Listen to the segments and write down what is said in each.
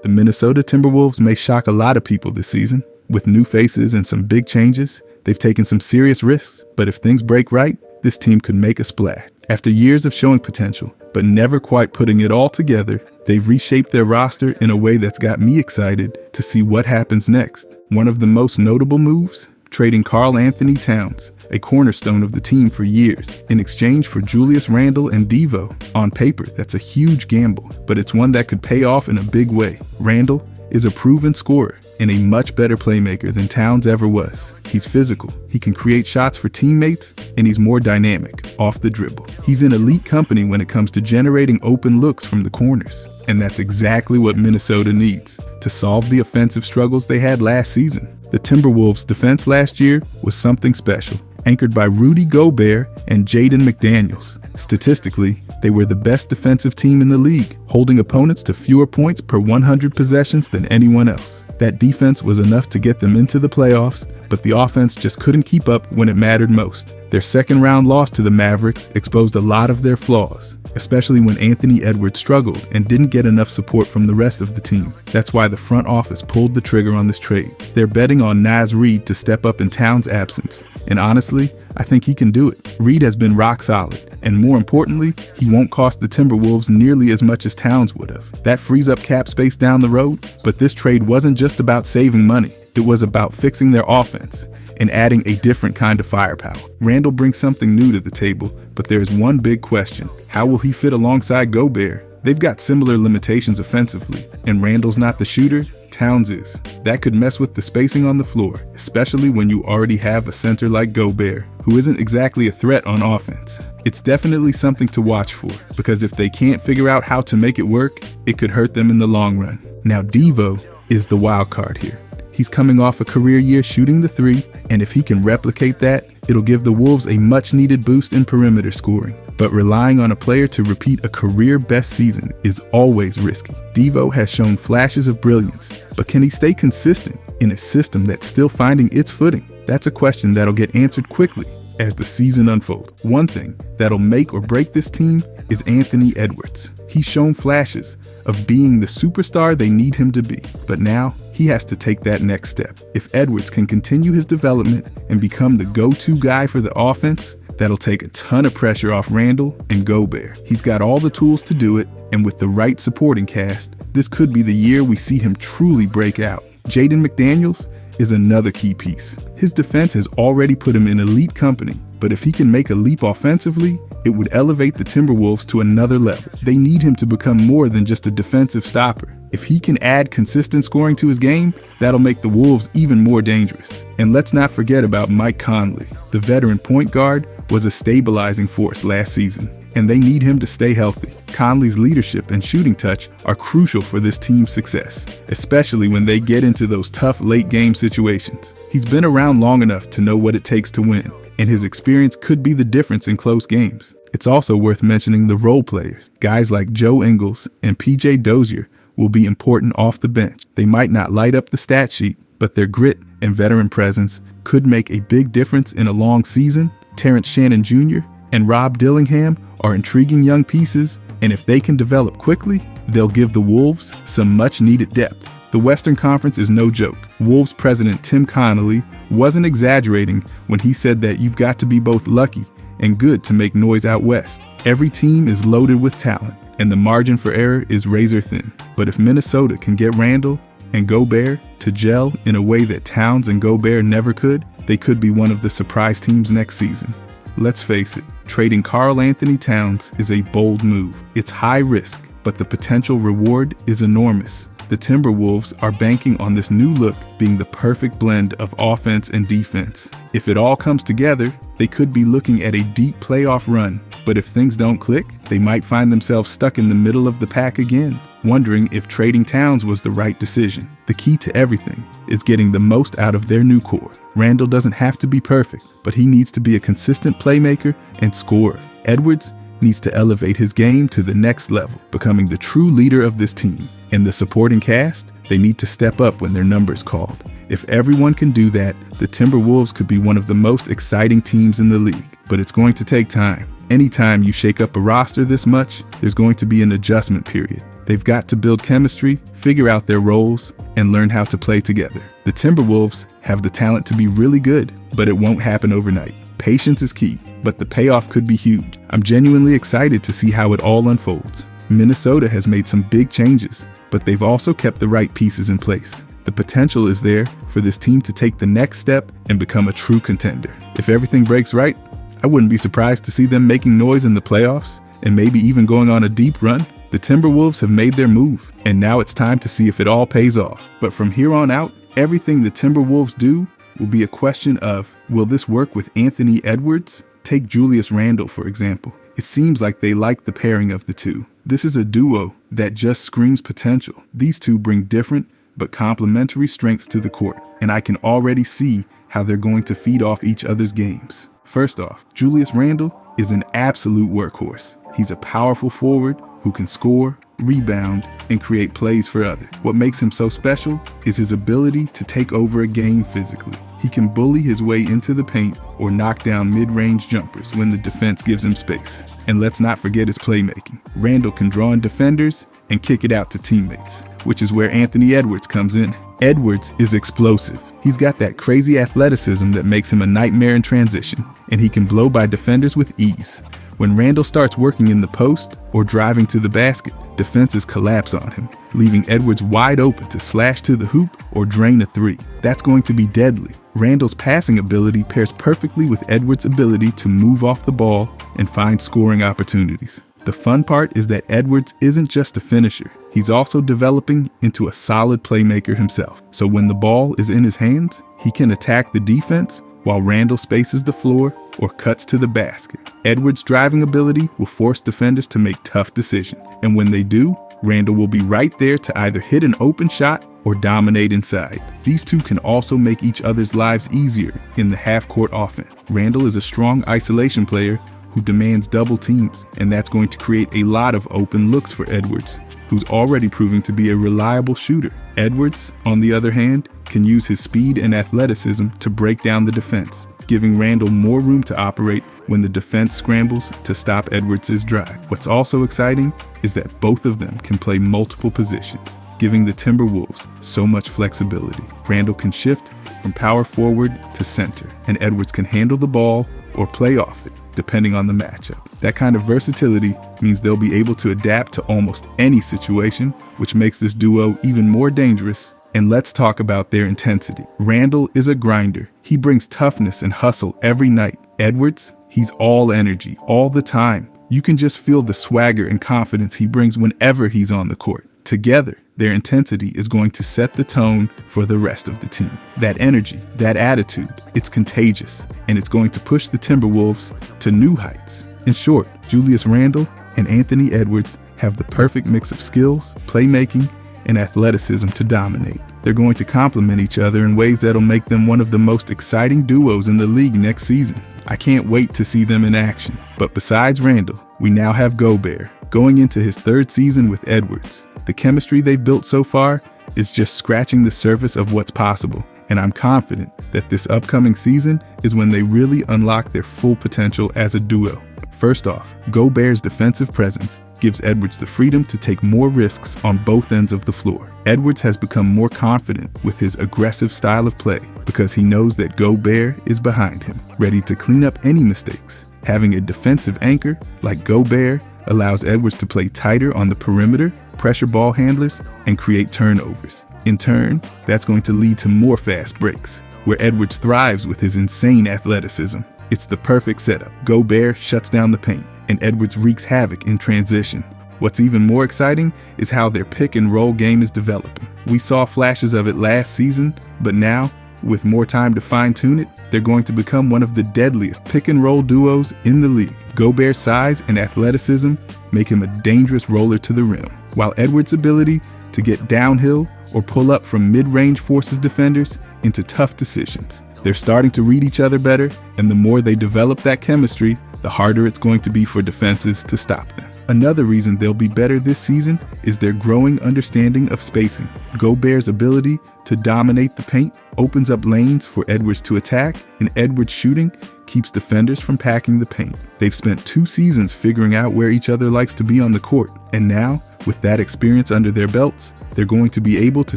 The Minnesota Timberwolves may shock a lot of people this season. With new faces and some big changes, they've taken some serious risks, but if things break right, this team could make a splash. After years of showing potential, but never quite putting it all together, they've reshaped their roster in a way that's got me excited to see what happens next. One of the most notable moves? Trading Karl-Anthony Towns, a cornerstone of the team for years, in exchange for Julius Randle and Devo. On paper, that's a huge gamble, but it's one that could pay off in a big way. Randle is a proven scorer and a much better playmaker than Towns ever was. He's physical, he can create shots for teammates, and he's more dynamic off the dribble. He's in elite company when it comes to generating open looks from the corners, and that's exactly what Minnesota needs to solve the offensive struggles they had last season. The Timberwolves' defense last year was something special, anchored by Rudy Gobert and Jaden McDaniels. Statistically, they were the best defensive team in the league, holding opponents to fewer points per 100 possessions than anyone else. That defense was enough to get them into the playoffs, but the offense just couldn't keep up when it mattered most. Their second-round loss to the Mavericks exposed a lot of their flaws, especially when Anthony Edwards struggled and didn't get enough support from the rest of the team. That's why the front office pulled the trigger on this trade. They're betting on Naz Reid to step up in Towns' absence, and honestly, I think he can do it. Reid has been rock solid, and more importantly, he won't cost the Timberwolves nearly as much as Towns would have. That frees up cap space down the road, but this trade wasn't just about saving money. It was about fixing their offense and adding a different kind of firepower. Randle brings something new to the table, but there's one big question. How will he fit alongside Gobert? They've got similar limitations offensively, and Randle's not the shooter, Towns is. That could mess with the spacing on the floor, especially when you already have a center like Gobert, who isn't exactly a threat on offense. It's definitely something to watch for, because if they can't figure out how to make it work, it could hurt them in the long run. Now Devo is the wild card here. He's coming off a career year shooting the three, and if he can replicate that, it'll give the Wolves a much-needed boost in perimeter scoring. But relying on a player to repeat a career-best season is always risky. Devo has shown flashes of brilliance, but can he stay consistent in a system that's still finding its footing? That's a question that'll get answered quickly as the season unfolds. One thing that'll make or break this team is Anthony Edwards. He's shown flashes of being the superstar they need him to be, but now he has to take that next step. If Edwards can continue his development and become the go-to guy for the offense, that'll take a ton of pressure off Randle and Gobert. He's got all the tools to do it, and with the right supporting cast, this could be the year we see him truly break out. Jaden McDaniels is another key piece. His defense has already put him in elite company, but if he can make a leap offensively, it would elevate the Timberwolves to another level. They need him to become more than just a defensive stopper. If he can add consistent scoring to his game, that'll make the Wolves even more dangerous. And let's not forget about Mike Conley. The veteran point guard was a stabilizing force last season, and they need him to stay healthy. Conley's leadership and shooting touch are crucial for this team's success, especially when they get into those tough late-game situations. He's been around long enough to know what it takes to win, and his experience could be the difference in close games. It's also worth mentioning the role players. Guys like Joe Ingles and PJ Dozier will be important off the bench. They might not light up the stat sheet, but their grit and veteran presence could make a big difference in a long season. Terrence Shannon Jr. and Rob Dillingham are intriguing young pieces, and if they can develop quickly, they'll give the Wolves some much-needed depth. The Western Conference is no joke. Wolves president Tim Connolly wasn't exaggerating when he said that you've got to be both lucky and good to make noise out west. Every team is loaded with talent, and the margin for error is razor thin. But if Minnesota can get Randle and Gobert to gel in a way that Towns and Gobert never could, they could be one of the surprise teams next season. Let's face it, trading Karl-Anthony Towns is a bold move. It's high risk, but the potential reward is enormous. The Timberwolves are banking on this new look being the perfect blend of offense and defense. If it all comes together, they could be looking at a deep playoff run. But if things don't click, they might find themselves stuck in the middle of the pack again, wondering if trading Towns was the right decision. The key to everything is getting the most out of their new core. Randle doesn't have to be perfect, but he needs to be a consistent playmaker and scorer. Edwards needs to elevate his game to the next level, becoming the true leader of this team. And the supporting cast, they need to step up when their number's called. If everyone can do that, the Timberwolves could be one of the most exciting teams in the league. But it's going to take time. Anytime you shake up a roster this much, there's going to be an adjustment period. They've got to build chemistry, figure out their roles, and learn how to play together. The Timberwolves have the talent to be really good, but it won't happen overnight. Patience is key, but the payoff could be huge. I'm genuinely excited to see how it all unfolds. Minnesota has made some big changes, but they've also kept the right pieces in place. The potential is there for this team to take the next step and become a true contender. If everything breaks right, I wouldn't be surprised to see them making noise in the playoffs and maybe even going on a deep run. The Timberwolves have made their move, and now it's time to see if it all pays off. But from here on out, everything the Timberwolves do will be a question of, will this work with Anthony Edwards? Take Julius Randle, for example. It seems like they like the pairing of the two. This is a duo that just screams potential. These two bring different but complementary strengths to the court, and I can already see how they're going to feed off each other's games. First off, Julius Randle is an absolute workhorse. He's a powerful forward who can score, rebound, and create plays for others. What makes him so special is his ability to take over a game physically. He can bully his way into the paint or knock down mid-range jumpers when the defense gives him space. And let's not forget his playmaking. Randle can draw in defenders and kick it out to teammates, which is where Anthony Edwards comes in. Edwards is explosive. He's got that crazy athleticism that makes him a nightmare in transition, and he can blow by defenders with ease. When Randle starts working in the post or driving to the basket, defenses collapse on him, leaving Edwards wide open to slash to the hoop or drain a three. That's going to be deadly. Randle's passing ability pairs perfectly with Edwards' ability to move off the ball and find scoring opportunities. The fun part is that Edwards isn't just a finisher. He's also developing into a solid playmaker himself. So when the ball is in his hands, he can attack the defense while Randle spaces the floor or cuts to the basket. Edwards' driving ability will force defenders to make tough decisions. And when they do, Randle will be right there to either hit an open shot or dominate inside. These two can also make each other's lives easier in the half-court offense. Randle is a strong isolation player who demands double teams, and that's going to create a lot of open looks for Edwards, who's already proving to be a reliable shooter. Edwards, on the other hand, can use his speed and athleticism to break down the defense, giving Randle more room to operate when the defense scrambles to stop Edwards' drive. What's also exciting is that both of them can play multiple positions, giving the Timberwolves so much flexibility. Randle can shift from power forward to center, and Edwards can handle the ball or play off it, depending on the matchup. That kind of versatility means they'll be able to adapt to almost any situation, which makes this duo even more dangerous. And let's talk about their intensity. Randle is a grinder. He brings toughness and hustle every night. Edwards, he's all energy, all the time. You can just feel the swagger and confidence he brings whenever he's on the court. Together, their intensity is going to set the tone for the rest of the team. That energy, that attitude, it's contagious, and it's going to push the Timberwolves to new heights. In short, Julius Randle and Anthony Edwards have the perfect mix of skills, playmaking, and athleticism to dominate. They're going to complement each other in ways that'll make them one of the most exciting duos in the league next season. I can't wait to see them in action. But besides Randle, we now have Gobert, going into his third season with Edwards. The chemistry they've built so far is just scratching the surface of what's possible, and I'm confident that this upcoming season is when they really unlock their full potential as a duo. First off, Gobert's defensive presence gives Edwards the freedom to take more risks on both ends of the floor. Edwards has become more confident with his aggressive style of play because he knows that Gobert is behind him, ready to clean up any mistakes. Having a defensive anchor like Gobert allows Edwards to play tighter on the perimeter, pressure ball handlers, and create turnovers. In turn, that's going to lead to more fast breaks, where Edwards thrives with his insane athleticism. It's the perfect setup. Gobert shuts down the paint, and Edwards wreaks havoc in transition. What's even more exciting is how their pick and roll game is developing. We saw flashes of it last season, but now, with more time to fine-tune it, they're going to become one of the deadliest pick and roll duos in the league. Gobert's size and athleticism make him a dangerous roller to the rim, while Edwards' ability to get downhill or pull up from mid-range forces defenders into tough decisions. They're starting to read each other better, and the more they develop that chemistry, the harder it's going to be for defenses to stop them. Another reason they'll be better this season is their growing understanding of spacing. Gobert's ability to dominate the paint opens up lanes for Edwards to attack, and Edwards' shooting keeps defenders from packing the paint. They've spent 2 seasons figuring out where each other likes to be on the court, and now, with that experience under their belts, they're going to be able to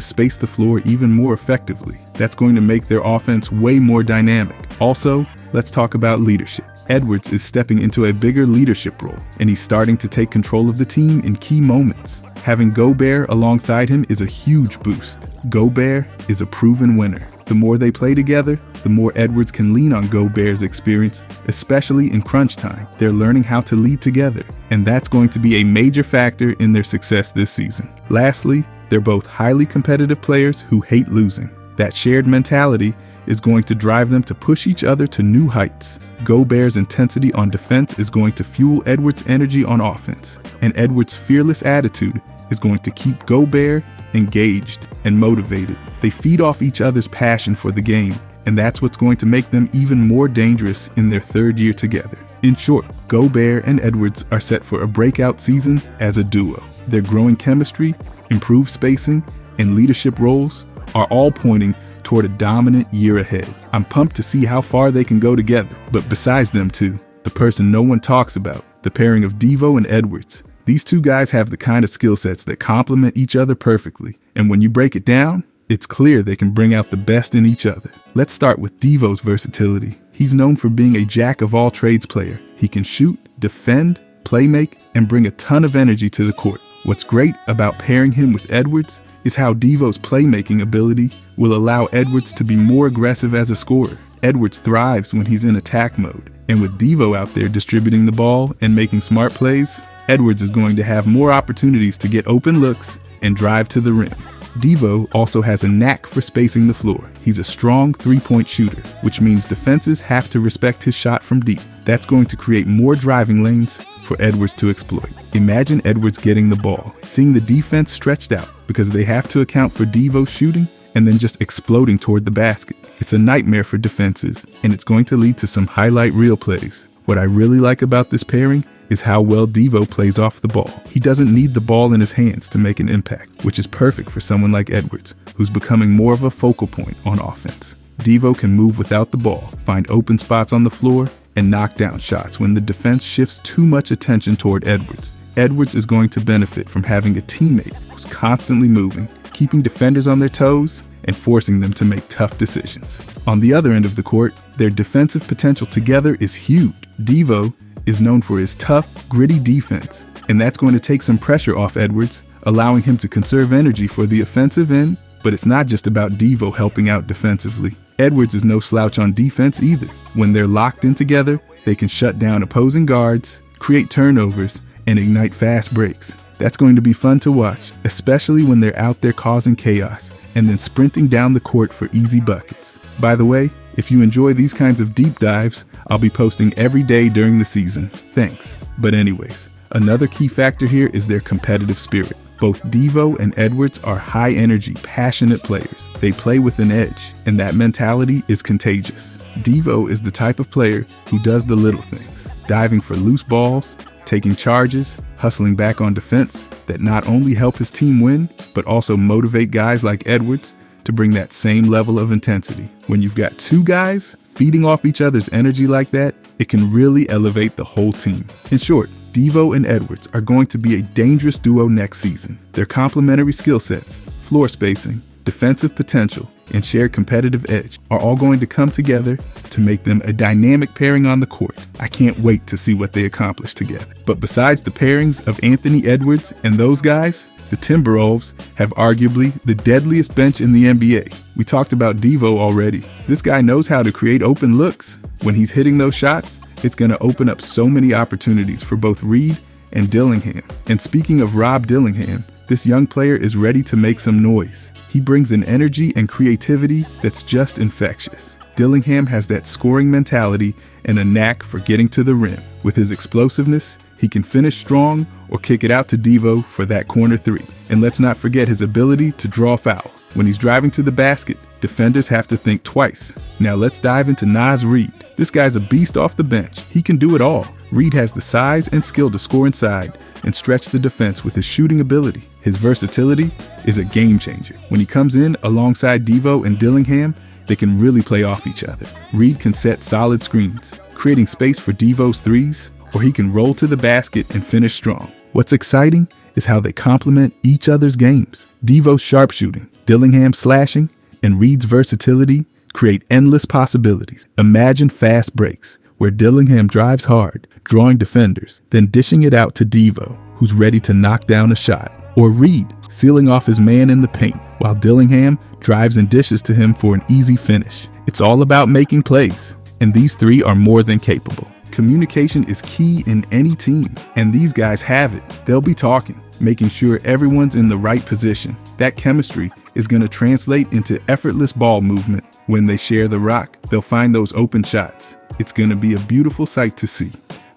space the floor even more effectively. That's going to make their offense way more dynamic. Also, let's talk about leadership. Edwards is stepping into a bigger leadership role, and he's starting to take control of the team in key moments. Having Gobert alongside him is a huge boost. Gobert is a proven winner. The more they play together, the more Edwards can lean on Gobert's experience, especially in crunch time. They're learning how to lead together, and that's going to be a major factor in their success this season. Lastly, they're both highly competitive players who hate losing. That shared mentality is going to drive them to push each other to new heights. Gobert's intensity on defense is going to fuel Edwards' energy on offense, and Edwards' fearless attitude is going to keep Gobert engaged and motivated. They feed off each other's passion for the game, and that's what's going to make them even more dangerous in their 3rd year together. In short, Gobert and Edwards are set for a breakout season as a duo. Their growing chemistry, improved spacing, and leadership roles are all pointing toward a dominant year ahead. I'm pumped to see how far they can go together. But besides them two, the person no one talks about, the pairing of Devo and Edwards. These two guys have the kind of skill sets that complement each other perfectly. And when you break it down, it's clear they can bring out the best in each other. Let's start with Devo's versatility. He's known for being a jack-of-all-trades player. He can shoot, defend, playmake, and bring a ton of energy to the court. What's great about pairing him with Edwards is how Devo's playmaking ability will allow Edwards to be more aggressive as a scorer. Edwards thrives when he's in attack mode, and with Devo out there distributing the ball and making smart plays, Edwards is going to have more opportunities to get open looks and drive to the rim. Devo also has a knack for spacing the floor. He's a strong 3-point shooter, which means defenses have to respect his shot from deep. That's going to create more driving lanes for Edwards to exploit. Imagine Edwards getting the ball, seeing the defense stretched out because they have to account for Devo's shooting, and then just exploding toward the basket. It's a nightmare for defenses, and it's going to lead to some highlight reel plays. What I really like about this pairing is how well Devo plays off the ball. He doesn't need the ball in his hands to make an impact, which is perfect for someone like Edwards, who's becoming more of a focal point on offense. Devo can move without the ball, find open spots on the floor, and knock down shots when the defense shifts too much attention toward Edwards. Edwards is going to benefit from having a teammate who's constantly moving, keeping defenders on their toes, and forcing them to make tough decisions. On the other end of the court, their defensive potential together is huge. Devo is known for his tough, gritty defense, and that's going to take some pressure off Edwards, allowing him to conserve energy for the offensive end. But it's not just about Devo helping out defensively. Edwards is no slouch on defense either. When they're locked in together, they can shut down opposing guards, create turnovers, and ignite fast breaks. That's going to be fun to watch, especially when they're out there causing chaos and then sprinting down the court for easy buckets. By the way, if you enjoy these kinds of deep dives, I'll be posting every day during the season. Thanks. But anyways, another key factor here is their competitive spirit. Both Devo and Edwards are high-energy, passionate players. They play with an edge, and that mentality is contagious. Devo is the type of player who does the little things, diving for loose balls, taking charges, hustling back on defense that not only help his team win, but also motivate guys like Edwards to bring that same level of intensity. When you've got two guys feeding off each other's energy like that, it can really elevate the whole team. In short, Devo and Edwards are going to be a dangerous duo next season. Their complementary skill sets, floor spacing, defensive potential, and shared competitive edge are all going to come together to make them a dynamic pairing on the court. I can't wait to see what they accomplish together. But besides the pairings of Anthony Edwards and those guys, the Timberwolves have arguably the deadliest bench in the NBA. We talked about Devo already. This guy knows how to create open looks. When he's hitting those shots, it's going to open up so many opportunities for both Reed and Dillingham. And speaking of Rob Dillingham, this young player is ready to make some noise. He brings an energy and creativity that's just infectious. Dillingham has that scoring mentality and a knack for getting to the rim. With his explosiveness, he can finish strong or kick it out to Devo for that corner three. And let's not forget his ability to draw fouls. When he's driving to the basket, defenders have to think twice. Now let's dive into Naz Reid. This guy's a beast off the bench. He can do it all. Reed has the size and skill to score inside and stretch the defense with his shooting ability. His versatility is a game changer. When he comes in alongside Devo and Dillingham, they can really play off each other. Reed can set solid screens, creating space for Devo's threes, or he can roll to the basket and finish strong. What's exciting is how they complement each other's games. Devo's sharpshooting, Dillingham's slashing, and Reed's versatility create endless possibilities. Imagine fast breaks, where Dillingham drives hard, drawing defenders, then dishing it out to Devo, who's ready to knock down a shot. Or Reed, sealing off his man in the paint, while Dillingham drives and dishes to him for an easy finish. It's all about making plays, and these three are more than capable. Communication is key in any team, and these guys have it. They'll be talking, making sure everyone's in the right position. That chemistry is going to translate into effortless ball movement. When they share the rock, they'll find those open shots. It's going to be a beautiful sight to see.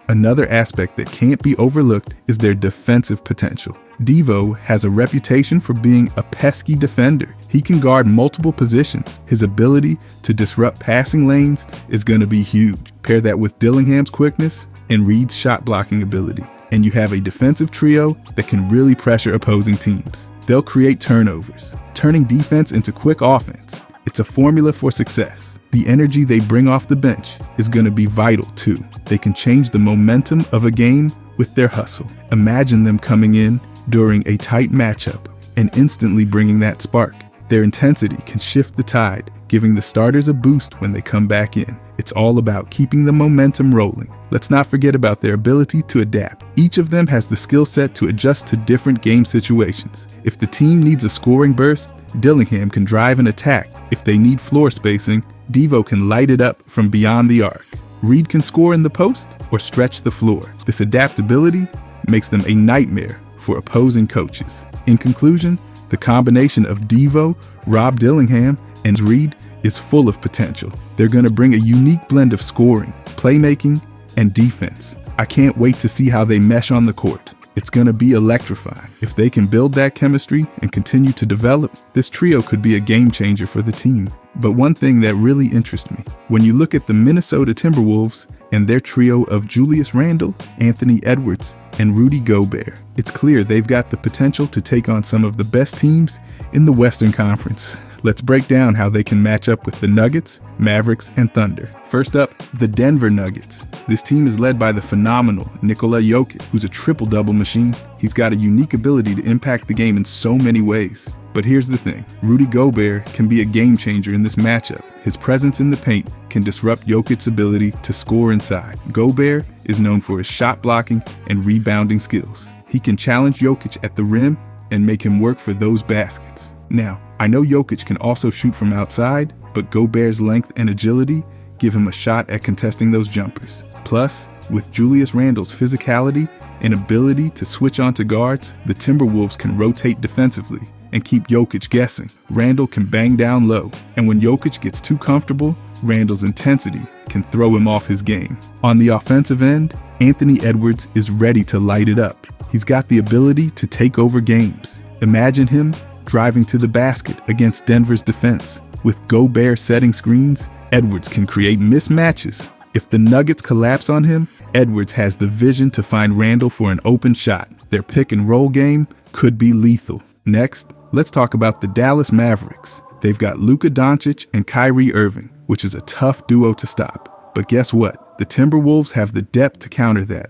Another aspect that can't be overlooked is their defensive potential. Devo has a reputation for being a pesky defender. He can guard multiple positions. His ability to disrupt passing lanes is going to be huge. Pair that with Dillingham's quickness and Reed's shot blocking ability, and you have a defensive trio that can really pressure opposing teams. They'll create turnovers, turning defense into quick offense. It's a formula for success. The energy they bring off the bench is going to be vital too. They can change the momentum of a game with their hustle. Imagine them coming in during a tight matchup and instantly bringing that spark. Their intensity can shift the tide, giving the starters a boost when they come back in. It's all about keeping the momentum rolling. Let's not forget about their ability to adapt. Each of them has the skill set to adjust to different game situations. If the team needs a scoring burst, Dillingham can drive an attack. If they need floor spacing, Devo can light it up from beyond the arc. Reed can score in the post or stretch the floor. This adaptability makes them a nightmare for opposing coaches. In conclusion, the combination of Devo, Rob Dillingham, and Reed is full of potential. They're going to bring a unique blend of scoring, playmaking, and defense. I can't wait to see how they mesh on the court. It's going to be electrifying. If they can build that chemistry and continue to develop, this trio could be a game changer for the team. But one thing that really interests me, when you look at the Minnesota Timberwolves and their trio of Julius Randle, Anthony Edwards, and Rudy Gobert, it's clear they've got the potential to take on some of the best teams in the Western Conference. Let's break down how they can match up with the Nuggets, Mavericks, and Thunder. First up, the Denver Nuggets. This team is led by the phenomenal Nikola Jokic, who's a triple-double machine. He's got a unique ability to impact the game in so many ways. But here's the thing, Rudy Gobert can be a game changer in this matchup. His presence in the paint can disrupt Jokic's ability to score inside. Gobert is known for his shot blocking and rebounding skills. He can challenge Jokic at the rim and make him work for those baskets. Now, I know Jokic can also shoot from outside, but Gobert's length and agility give him a shot at contesting those jumpers. Plus, with Julius Randle's physicality and ability to switch onto guards, the Timberwolves can rotate defensively and keep Jokic guessing. Randle can bang down low, and when Jokic gets too comfortable, Randle's intensity can throw him off his game. On the offensive end, Anthony Edwards is ready to light it up. He's got the ability to take over games. Imagine him driving to the basket against Denver's defense. With Gobert setting screens, Edwards can create mismatches. If the Nuggets collapse on him, Edwards has the vision to find Randle for an open shot. Their pick and roll game could be lethal. Next, let's talk about the Dallas Mavericks. They've got Luka Doncic and Kyrie Irving, which is a tough duo to stop. But guess what? The Timberwolves have the depth to counter that.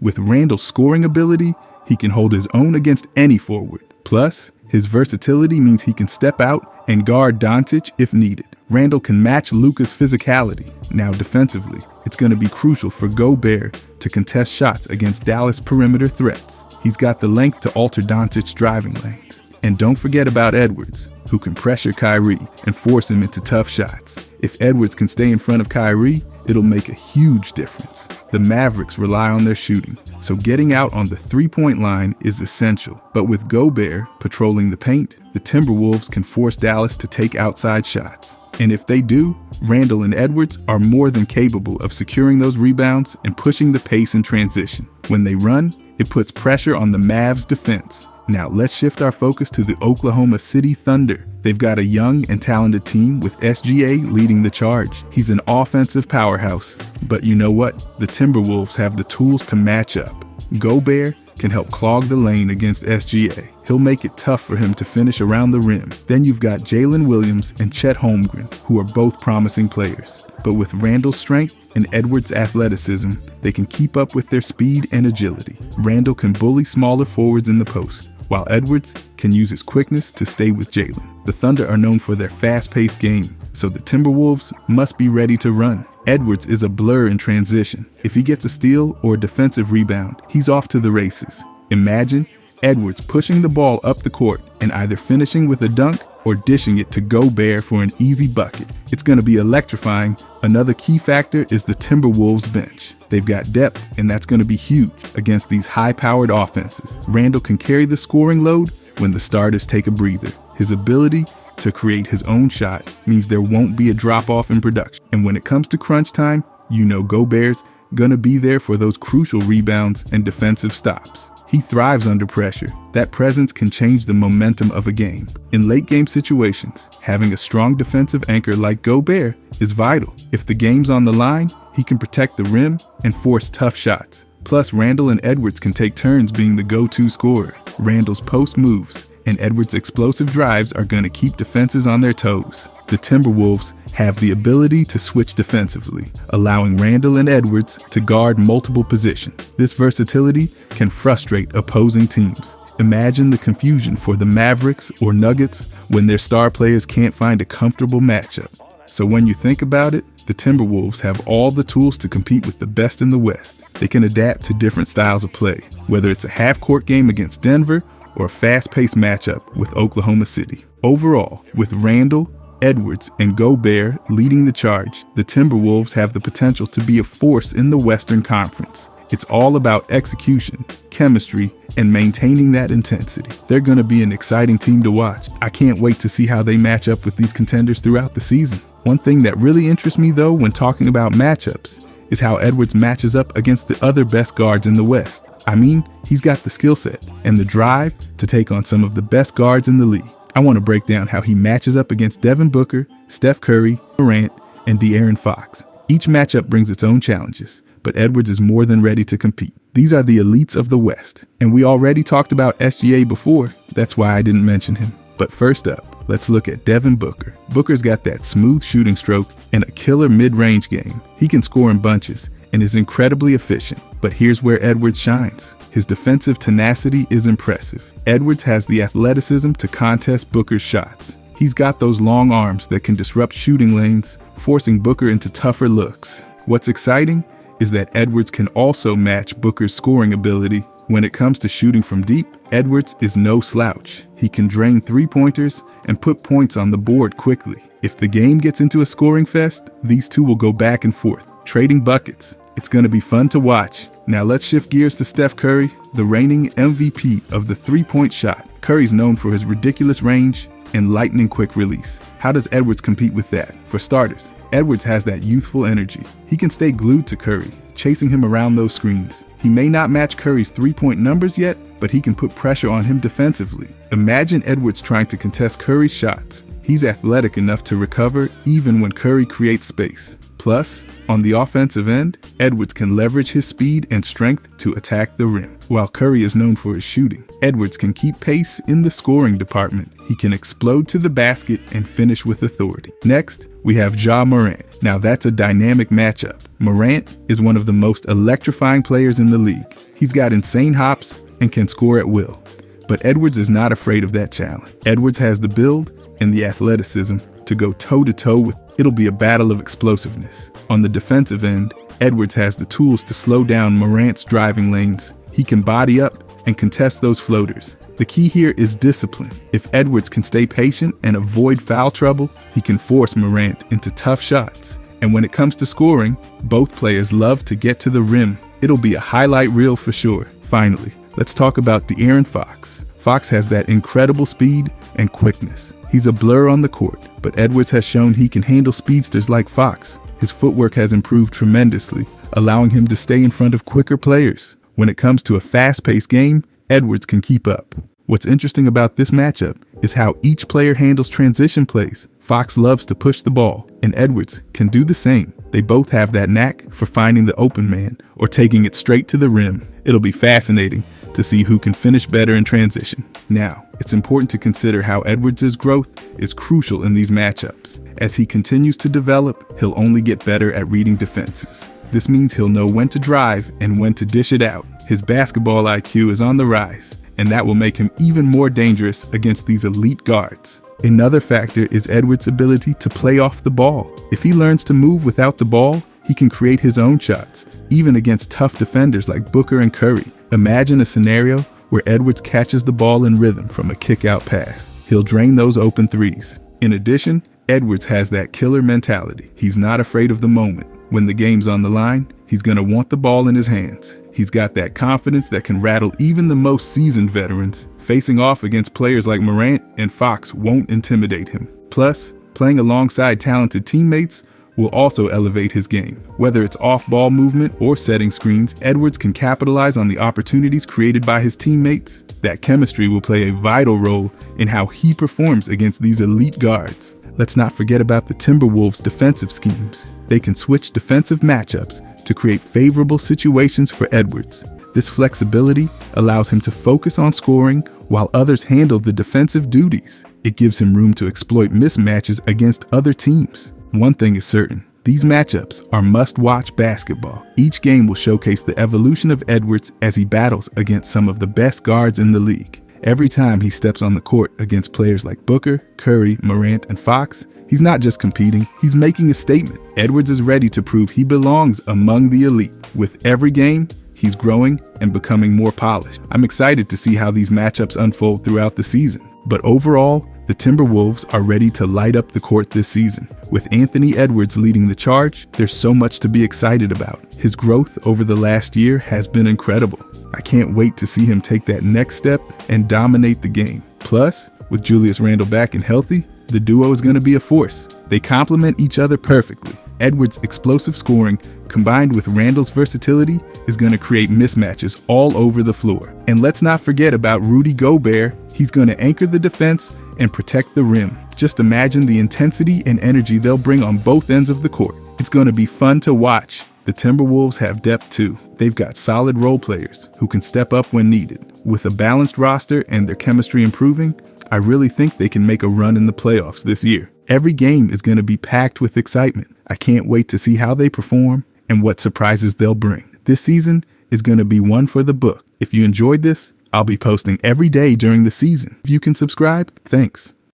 With Randle's scoring ability, he can hold his own against any forward. Plus, his versatility means he can step out and guard Doncic if needed. Randle can match Luka's physicality. Now defensively, it's going to be crucial for Gobert to contest shots against Dallas perimeter threats. He's got the length to alter Doncic's driving lanes. And don't forget about Edwards, who can pressure Kyrie and force him into tough shots. If Edwards can stay in front of Kyrie, it'll make a huge difference. The Mavericks rely on their shooting, so getting out on the three-point line is essential. But with Gobert patrolling the paint, the Timberwolves can force Dallas to take outside shots. And if they do, Randle and Edwards are more than capable of securing those rebounds and pushing the pace in transition. When they run, it puts pressure on the Mavs' defense. Now let's shift our focus to the Oklahoma City Thunder. They've got a young and talented team with SGA leading the charge. He's an offensive powerhouse. But you know what? The Timberwolves have the tools to match up. Gobert can help clog the lane against SGA. He'll make it tough for him to finish around the rim. Then you've got Jalen Williams and Chet Holmgren, who are both promising players. But with Randle's strength and Edwards' athleticism, they can keep up with their speed and agility. Randle can bully smaller forwards in the post, while Edwards can use his quickness to stay with Jalen. The Thunder are known for their fast-paced game, so the Timberwolves must be ready to run. Edwards is a blur in transition. If he gets a steal or a defensive rebound, he's off to the races. Imagine Edwards pushing the ball up the court and either finishing with a dunk or dishing it to Gobert for an easy bucket. It's going to be electrifying. Another key factor is the Timberwolves bench. They've got depth, and that's going to be huge against these high-powered offenses. Randle can carry the scoring load when the starters take a breather. His ability to create his own shot means there won't be a drop-off in production. And when it comes to crunch time, you know Gobert's gonna be there for those crucial rebounds and defensive stops. He thrives under pressure. That presence can change the momentum of a game. In late-game situations, having a strong defensive anchor like Gobert is vital. If the game's on the line, he can protect the rim and force tough shots. Plus, Randle and Edwards can take turns being the go-to scorer. Randle's post moves and Edwards' explosive drives are going to keep defenses on their toes. The Timberwolves have the ability to switch defensively, allowing Randle and Edwards to guard multiple positions. This versatility can frustrate opposing teams. Imagine the confusion for the Mavericks or Nuggets when their star players can't find a comfortable matchup. So when you think about it, the Timberwolves have all the tools to compete with the best in the West. They can adapt to different styles of play, whether it's a half-court game against Denver or a fast-paced matchup with Oklahoma City. Overall, with Randle, Edwards, and Gobert leading the charge, the Timberwolves have the potential to be a force in the Western Conference. It's all about execution, chemistry, and maintaining that intensity. They're going to be an exciting team to watch. I can't wait to see how they match up with these contenders throughout the season. One thing that really interests me, though, when talking about matchups, is how Edwards matches up against the other best guards in the West. I mean, he's got the skill set and the drive to take on some of the best guards in the league. I want to break down how he matches up against Devin Booker, Steph Curry, Morant, and De'Aaron Fox. Each matchup brings its own challenges, but Edwards is more than ready to compete. These are the elites of the West, and we already talked about SGA before. That's why I didn't mention him. But first up, let's look at Devin Booker. Booker's got that smooth shooting stroke and a killer mid-range game. He can score in bunches and is incredibly efficient. But here's where Edwards shines. His defensive tenacity is impressive. Edwards has the athleticism to contest Booker's shots. He's got those long arms that can disrupt shooting lanes, forcing Booker into tougher looks. What's exciting is that Edwards can also match Booker's scoring ability. When it comes to shooting from deep, Edwards is no slouch. He can drain three-pointers and put points on the board quickly. If the game gets into a scoring fest, these two will go back and forth, trading buckets. It's going to be fun to watch. Now let's shift gears to Steph Curry, the reigning MVP of the three-point shot. Curry's known for his ridiculous range and lightning-quick release. How does Edwards compete with that? For starters, Edwards has that youthful energy. He can stay glued to Curry, chasing him around those screens. He may not match Curry's three-point numbers yet, but he can put pressure on him defensively. Imagine Edwards trying to contest Curry's shots. He's athletic enough to recover even when Curry creates space. Plus, on the offensive end, Edwards can leverage his speed and strength to attack the rim. While Curry is known for his shooting, Edwards can keep pace in the scoring department. He can explode to the basket and finish with authority. Next, we have Ja Morant. Now that's a dynamic matchup. Morant is one of the most electrifying players in the league. He's got insane hops and can score at will. But Edwards is not afraid of that challenge. Edwards has the build and the athleticism to go toe-to-toe with. It'll be a battle of explosiveness. On the defensive end, Edwards has the tools to slow down Morant's driving lanes. He can body up and contest those floaters. The key here is discipline. If Edwards can stay patient and avoid foul trouble, he can force Morant into tough shots. And when it comes to scoring, both players love to get to the rim. It'll be a highlight reel for sure. Finally, let's talk about De'Aaron Fox. Fox has that incredible speed and quickness. He's a blur on the court, but Edwards has shown he can handle speedsters like Fox. His footwork has improved tremendously, allowing him to stay in front of quicker players. When it comes to a fast-paced game, Edwards can keep up. What's interesting about this matchup is how each player handles transition plays. Fox loves to push the ball, and Edwards can do the same. They both have that knack for finding the open man or taking it straight to the rim. It'll be fascinating to see who can finish better in transition. Now, it's important to consider how Edwards' growth is crucial in these matchups. As he continues to develop, he'll only get better at reading defenses. This means he'll know when to drive and when to dish it out. His basketball IQ is on the rise, and that will make him even more dangerous against these elite guards. Another factor is Edwards' ability to play off the ball. If he learns to move without the ball, he can create his own shots, even against tough defenders like Booker and Curry. Imagine a scenario where Edwards catches the ball in rhythm from a kick-out pass. He'll drain those open threes. In addition, Edwards has that killer mentality. He's not afraid of the moment. When the game's on the line, he's going to want the ball in his hands. He's got that confidence that can rattle even the most seasoned veterans. Facing off against players like Morant and Fox won't intimidate him. Plus, playing alongside talented teammates will also elevate his game. Whether it's off-ball movement or setting screens, Edwards can capitalize on the opportunities created by his teammates. That chemistry will play a vital role in how he performs against these elite guards. Let's not forget about the Timberwolves' defensive schemes. They can switch defensive matchups to create favorable situations for Edwards. This flexibility allows him to focus on scoring while others handle the defensive duties. It gives him room to exploit mismatches against other teams. One thing is certain, these matchups are must-watch basketball. Each game will showcase the evolution of Edwards as he battles against some of the best guards in the league. Every time he steps on the court against players like Booker, Curry, Morant, and Fox, he's not just competing, he's making a statement. Edwards is ready to prove he belongs among the elite. With every game, he's growing and becoming more polished. I'm excited to see how these matchups unfold throughout the season. But overall, the Timberwolves are ready to light up the court this season. With Anthony Edwards leading the charge, there's so much to be excited about. His growth over the last year has been incredible. I can't wait to see him take that next step and dominate the game. Plus, with Julius Randle back and healthy, the duo is going to be a force. They complement each other perfectly. Edwards' explosive scoring combined with Randle's versatility is going to create mismatches all over the floor. And let's not forget about Rudy Gobert. He's going to anchor the defense and protect the rim. Just imagine the intensity and energy they'll bring on both ends of the court. It's going to be fun to watch. The Timberwolves have depth too. They've got solid role players who can step up when needed. With a balanced roster and their chemistry improving, I really think they can make a run in the playoffs this year. Every game is going to be packed with excitement. I can't wait to see how they perform and what surprises they'll bring. This season is going to be one for the book. If you enjoyed this, I'll be posting every day during the season. If you can subscribe, thanks.